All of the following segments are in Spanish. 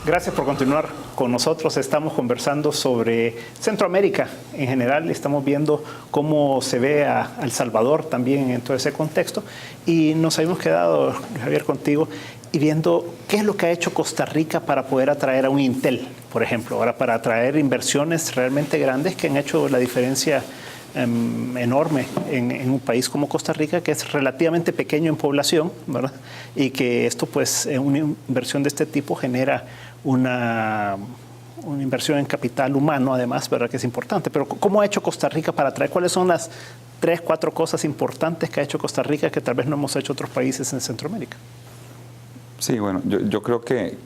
Gracias por continuar con nosotros. Estamos conversando sobre Centroamérica en general. Estamos viendo cómo se ve a El Salvador también en todo ese contexto. Y nos habíamos quedado, Javier, contigo, y viendo qué es lo que ha hecho Costa Rica para poder atraer a un Intel, por ejemplo, ahora para atraer inversiones realmente grandes que han hecho la diferencia enorme en un país como Costa Rica, que es relativamente pequeño en población, ¿verdad? Y que esto, pues, una inversión de este tipo genera una inversión en capital humano, además, ¿verdad? Que es importante. Pero ¿cómo ha hecho Costa Rica para atraer? ¿Cuáles son las 3, 4 cosas importantes que ha hecho Costa Rica que tal vez no hemos hecho otros países en Centroamérica? Sí, bueno, yo creo que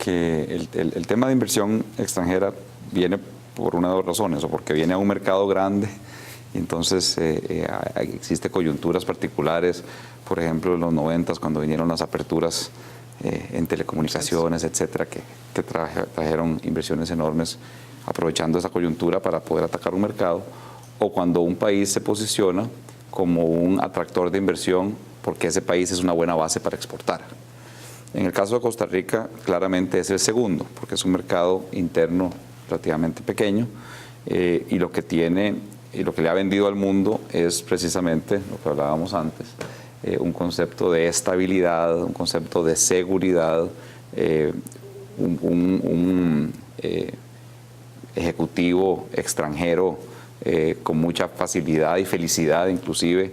el tema de inversión extranjera viene por una de dos razones, o porque viene a un mercado grande y entonces existe coyunturas particulares, por ejemplo, en los 90 cuando vinieron las aperturas en telecomunicaciones, etcétera, que trajeron inversiones enormes aprovechando esa coyuntura para poder atacar un mercado, o cuando un país se posiciona como un atractor de inversión porque ese país es una buena base para exportar. En el caso de Costa Rica, claramente es el segundo, porque es un mercado interno relativamente pequeño y lo que tiene y lo que le ha vendido al mundo es precisamente lo que hablábamos antes, un concepto de estabilidad, un concepto de seguridad, un ejecutivo extranjero con mucha facilidad y felicidad, inclusive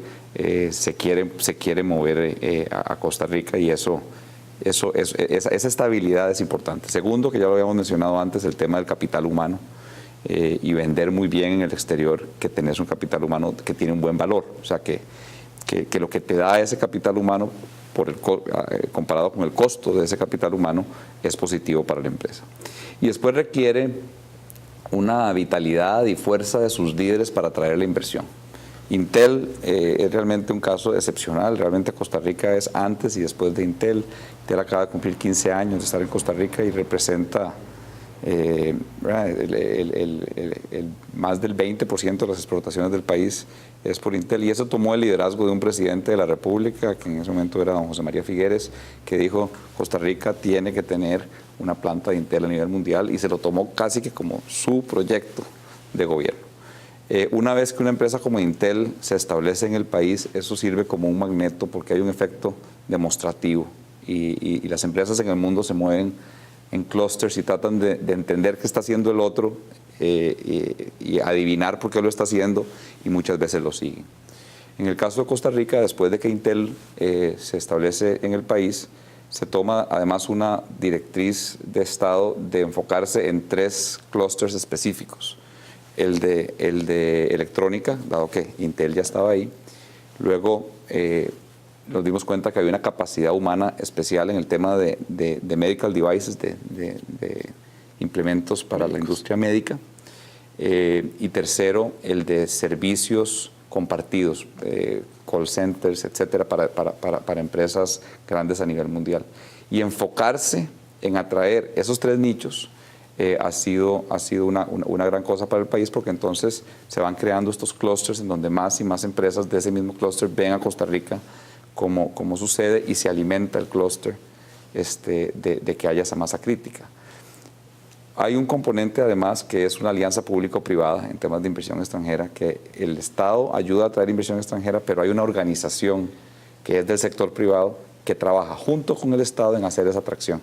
se quiere mover a Costa Rica, y esa estabilidad es importante. Segundo, que ya lo habíamos mencionado antes, el tema del capital humano. Y vender muy bien en el exterior que tenés un capital humano que tiene un buen valor. O sea, que lo que te da ese capital humano comparado con el costo de ese capital humano es positivo para la empresa. Y después requiere una vitalidad y fuerza de sus líderes para atraer la inversión. Intel es realmente un caso excepcional. Realmente Costa Rica es antes y después de Intel. Intel acaba de cumplir 15 años de estar en Costa Rica y representa más del 20% de las exportaciones del país es por Intel, y eso tomó el liderazgo de un presidente de la República, que en ese momento era don José María Figueres, que dijo: Costa Rica tiene que tener una planta de Intel a nivel mundial, y se lo tomó casi que como su proyecto de gobierno. Una vez que una empresa como Intel se establece en el país, eso sirve como un magneto, porque hay un efecto demostrativo, y las empresas en el mundo se mueven en clústeres y tratan de entender qué está haciendo el otro y adivinar por qué lo está haciendo, y muchas veces lo siguen. En el caso de Costa Rica, después de que Intel se establece en el país, se toma además una directriz de Estado de enfocarse en 3 clústeres específicos. El de electrónica, dado que Intel ya estaba ahí. Luego nos dimos cuenta que había una capacidad humana especial en el tema de medical devices, de implementos para la industria médica. Y tercero, el de servicios compartidos, call centers, etcétera, para empresas grandes a nivel mundial. Y enfocarse en atraer esos 3 nichos ha sido una gran cosa para el país, porque entonces se van creando estos clústeres en donde más y más empresas de ese mismo clúster ven a Costa Rica como sucede, y se alimenta el clúster de que haya esa masa crítica. Hay un componente además que es una alianza público-privada en temas de inversión extranjera, que el Estado ayuda a traer inversión extranjera, pero hay una organización que es del sector privado que trabaja junto con el Estado en hacer esa atracción.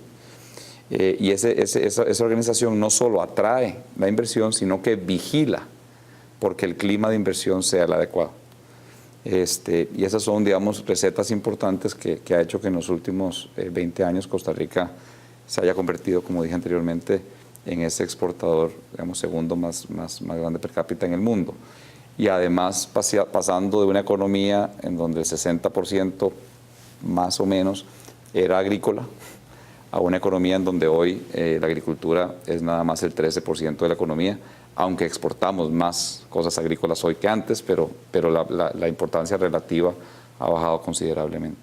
Y esa organización no solo atrae la inversión, sino que vigila porque el clima de inversión sea el adecuado. Y esas son, digamos, recetas importantes que ha hecho que en los últimos 20 años Costa Rica se haya convertido, como dije anteriormente, en ese exportador, digamos, segundo más grande per cápita en el mundo. Y además pasando de una economía en donde el 60% más o menos era agrícola, a una economía en donde hoy la agricultura es nada más el 13% de la economía, aunque exportamos más cosas agrícolas hoy que antes, pero la importancia relativa ha bajado considerablemente.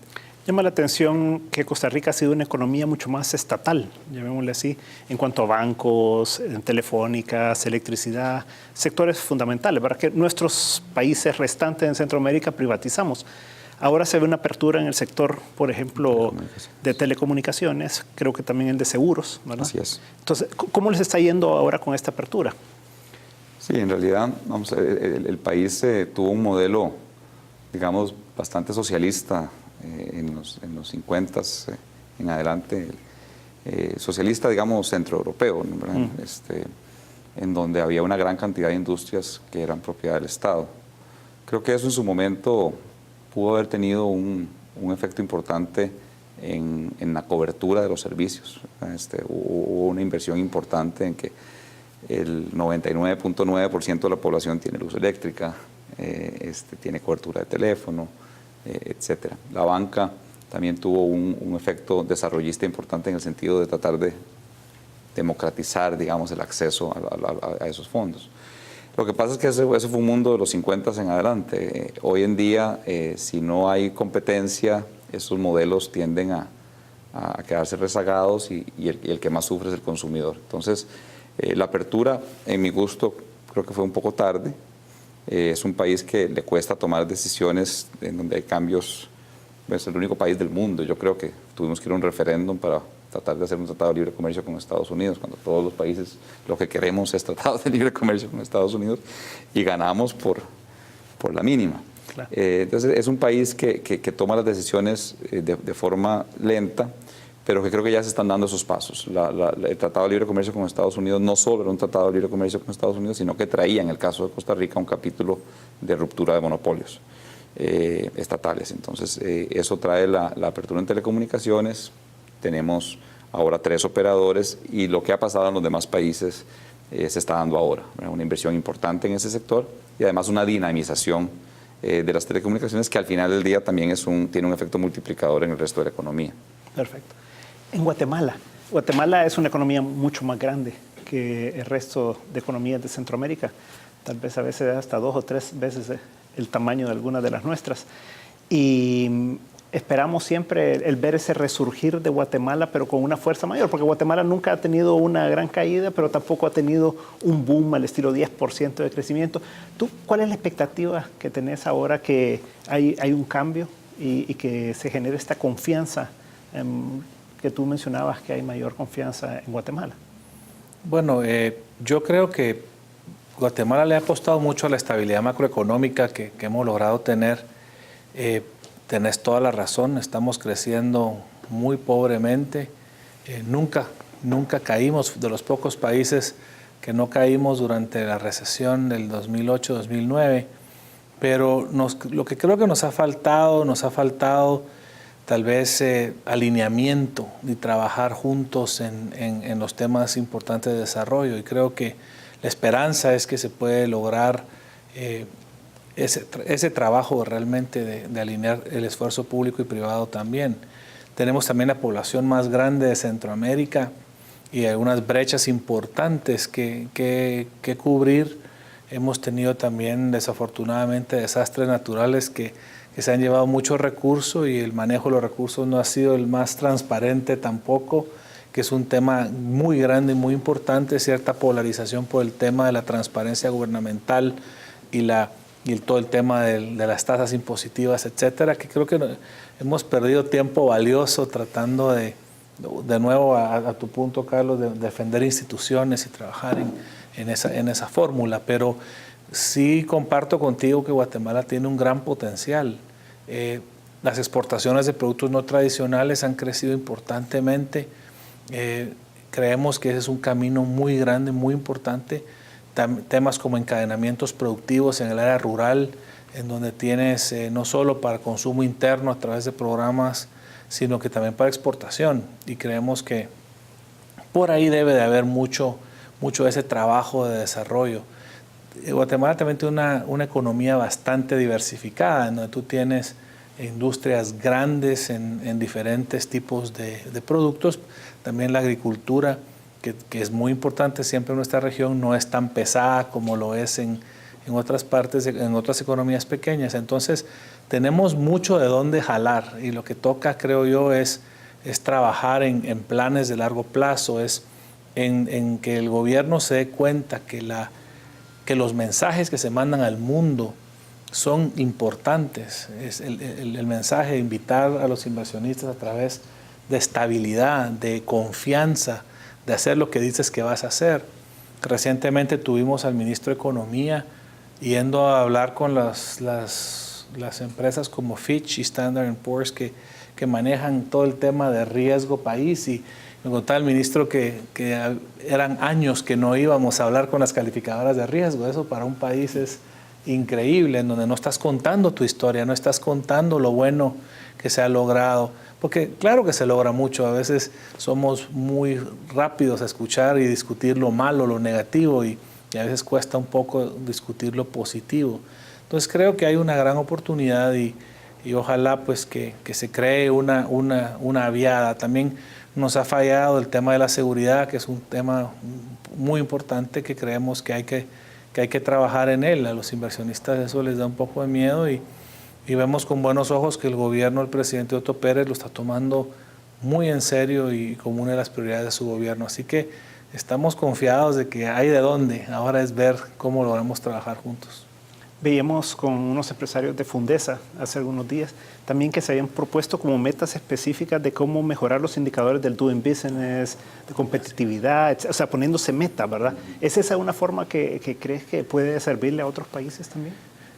Llama la atención que Costa Rica ha sido una economía mucho más estatal, llamémosle así, en cuanto a bancos, telefónicas, electricidad, sectores fundamentales, ¿verdad? Que nuestros países restantes en Centroamérica privatizamos. Ahora se ve una apertura en el sector, por ejemplo, de telecomunicaciones, creo que también el de seguros, ¿verdad? Así es. Entonces, ¿cómo les está yendo ahora con esta apertura? Sí, en realidad el país tuvo un modelo, digamos, bastante socialista en los 50 en adelante, socialista, digamos, centroeuropeo, ¿no? En donde había una gran cantidad de industrias que eran propiedad del Estado. Creo que eso en su momento pudo haber tenido un efecto importante en la cobertura de los servicios. Hubo una inversión importante en que el 99.9% de la población tiene luz eléctrica, tiene cobertura de teléfono, etc. La banca también tuvo un efecto desarrollista importante en el sentido de tratar de democratizar, digamos, el acceso a esos fondos. Lo que pasa es que ese fue un mundo de los 50 en adelante. Hoy en día, si no hay competencia, esos modelos tienden a quedarse rezagados y el que más sufre es el consumidor. Entonces, la apertura, en mi gusto, creo que fue un poco tarde. Es un país que le cuesta tomar decisiones en donde hay cambios. Es el único país del mundo. Yo creo que tuvimos que ir a un referéndum para tratar de hacer un tratado de libre comercio con Estados Unidos, cuando todos los países lo que queremos es tratados de libre comercio con Estados Unidos, y ganamos por la mínima. Claro. Entonces es un país que toma las decisiones de forma lenta, pero que creo que ya se están dando esos pasos. El Tratado de Libre Comercio con Estados Unidos no solo era un Tratado de Libre Comercio con Estados Unidos, sino que traía, en el caso de Costa Rica, un capítulo de ruptura de monopolios estatales. Entonces, eso trae la apertura en telecomunicaciones. Tenemos ahora 3 operadores y lo que ha pasado en los demás países se está dando ahora. Una inversión importante en ese sector y además una dinamización de las telecomunicaciones que al final del día también tiene un efecto multiplicador en el resto de la economía. Perfecto. En Guatemala es una economía mucho más grande que el resto de economías de Centroamérica, tal vez a veces hasta 2 o 3 veces el tamaño de algunas de las nuestras. Y esperamos siempre el ver ese resurgir de Guatemala, pero con una fuerza mayor, porque Guatemala nunca ha tenido una gran caída, pero tampoco ha tenido un boom al estilo 10% de crecimiento. ¿Tú cuál es la expectativa que tenés ahora que hay un cambio y que se genere esta confianza que tú mencionabas, que hay mayor confianza en Guatemala? Bueno, yo creo que Guatemala le ha costado mucho a la estabilidad macroeconómica que hemos logrado tener. Tenés toda la razón, estamos creciendo muy pobremente. Nunca caímos, de los pocos países que no caímos durante la recesión del 2008-2009, pero lo que creo que nos ha faltado tal vez alineamiento y trabajar juntos en los temas importantes de desarrollo. Y creo que la esperanza es que se puede lograr ese trabajo realmente de alinear el esfuerzo público y privado también. Tenemos también la población más grande de Centroamérica y algunas brechas importantes que cubrir. Hemos tenido también desafortunadamente desastres naturales que se han llevado muchos recursos y el manejo de los recursos no ha sido el más transparente tampoco, que es un tema muy grande y muy importante, cierta polarización por el tema de la transparencia gubernamental y todo el tema de las tasas impositivas, etcétera, que creo que hemos perdido tiempo valioso tratando de nuevo, a tu punto, Carlos, de defender instituciones y trabajar en esa fórmula. Pero sí comparto contigo que Guatemala tiene un gran potencial. Las exportaciones de productos no tradicionales han crecido importantemente. Creemos que ese es un camino muy grande, muy importante. Temas como encadenamientos productivos en el área rural, en donde tienes no solo para consumo interno a través de programas, sino que también para exportación. Y creemos que por ahí debe de haber mucho de ese trabajo de desarrollo. Guatemala también tiene una economía bastante diversificada, en donde tú tienes industrias grandes en diferentes tipos de productos. También la agricultura, que es muy importante siempre en nuestra región, no es tan pesada como lo es en otras partes, en otras economías pequeñas. Entonces, tenemos mucho de dónde jalar y lo que toca, creo yo, es trabajar en planes de largo plazo, en que el gobierno se dé cuenta que los mensajes que se mandan al mundo son importantes. Es el mensaje de invitar a los inversionistas a través de estabilidad, de confianza, de hacer lo que dices que vas a hacer. Recientemente tuvimos al ministro de Economía yendo a hablar con las empresas como Fitch y Standard & Poor's que manejan todo el tema de riesgo país, y me contaba el ministro que eran años que no íbamos a hablar con las calificadoras de riesgo. Eso para un país es increíble, en donde no estás contando tu historia, no estás contando lo bueno que se ha logrado, porque claro que se logra mucho, a veces somos muy rápidos a escuchar y discutir lo malo, lo negativo, y a veces cuesta un poco discutir lo positivo. Entonces creo que hay una gran oportunidad y ojalá pues que se cree una viada. También nos ha fallado el tema de la seguridad, que es un tema muy importante que creemos que hay que trabajar en él. A los inversionistas eso les da un poco de miedo y vemos con buenos ojos que el gobierno del presidente Otto Pérez lo está tomando muy en serio y como una de las prioridades de su gobierno. Así que estamos confiados de que hay de dónde. Ahora es ver cómo logramos trabajar juntos. Veíamos con unos empresarios de Fundesa hace algunos días también que se habían propuesto como metas específicas de cómo mejorar los indicadores del doing business, de competitividad, o sea, poniéndose meta, ¿verdad? ¿Es esa una forma que crees que puede servirle a otros países también?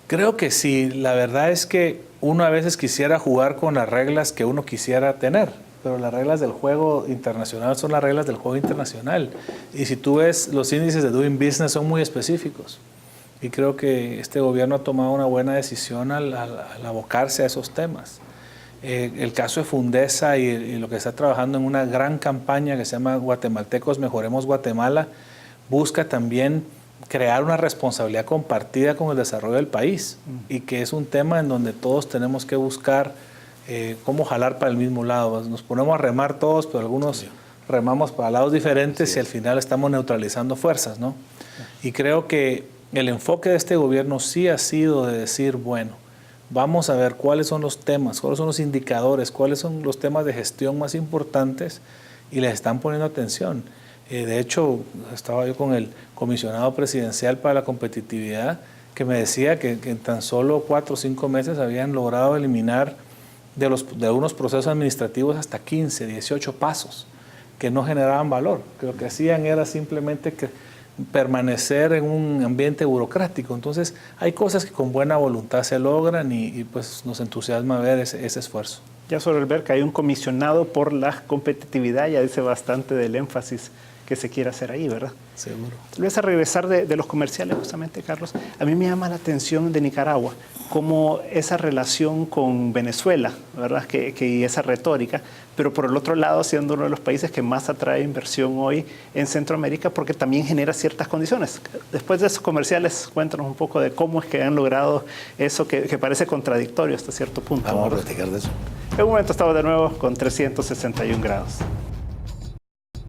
Creo que sí. La verdad es que uno a veces quisiera jugar con las reglas que uno quisiera tener, pero las reglas del juego internacional son las reglas del juego internacional. Y si tú ves, los índices de doing business son muy específicos. Y creo que este gobierno ha tomado una buena decisión al abocarse a esos temas. El caso de Fundesa y lo que está trabajando en una gran campaña que se llama Guatemaltecos Mejoremos Guatemala, busca también crear una responsabilidad compartida con el desarrollo del país, y que es un tema en donde todos tenemos que buscar cómo jalar para el mismo lado. Nos ponemos a remar todos, pero algunos remamos para lados diferentes y al final estamos neutralizando fuerzas, ¿no? Y creo que el enfoque de este gobierno sí ha sido de decir, bueno, vamos a ver cuáles son los temas, cuáles son los indicadores, cuáles son los temas de gestión más importantes, y les están poniendo atención. De hecho, estaba yo con el comisionado presidencial para la competitividad, que me decía que en tan solo 4 o 5 meses habían logrado eliminar de unos procesos administrativos hasta 15, 18 pasos que no generaban valor, que lo que hacían era simplemente permanecer en un ambiente burocrático. Entonces hay cosas que con buena voluntad se logran y pues nos entusiasma ver ese esfuerzo. Ya sobre el ver que hay un comisionado por la competitividad, ya dice bastante del énfasis que se quiere hacer ahí, ¿verdad? Seguro. Tal vez a regresar de los comerciales justamente, Carlos, a mí me llama la atención de Nicaragua, como esa relación con Venezuela, ¿verdad? Y esa retórica, pero por el otro lado siendo uno de los países que más atrae inversión hoy en Centroamérica, porque también genera ciertas condiciones. Después de esos comerciales, cuéntanos un poco de cómo es que han logrado eso que parece contradictorio hasta cierto punto. Vamos a platicar de eso. En un momento estamos de nuevo con 361 grados.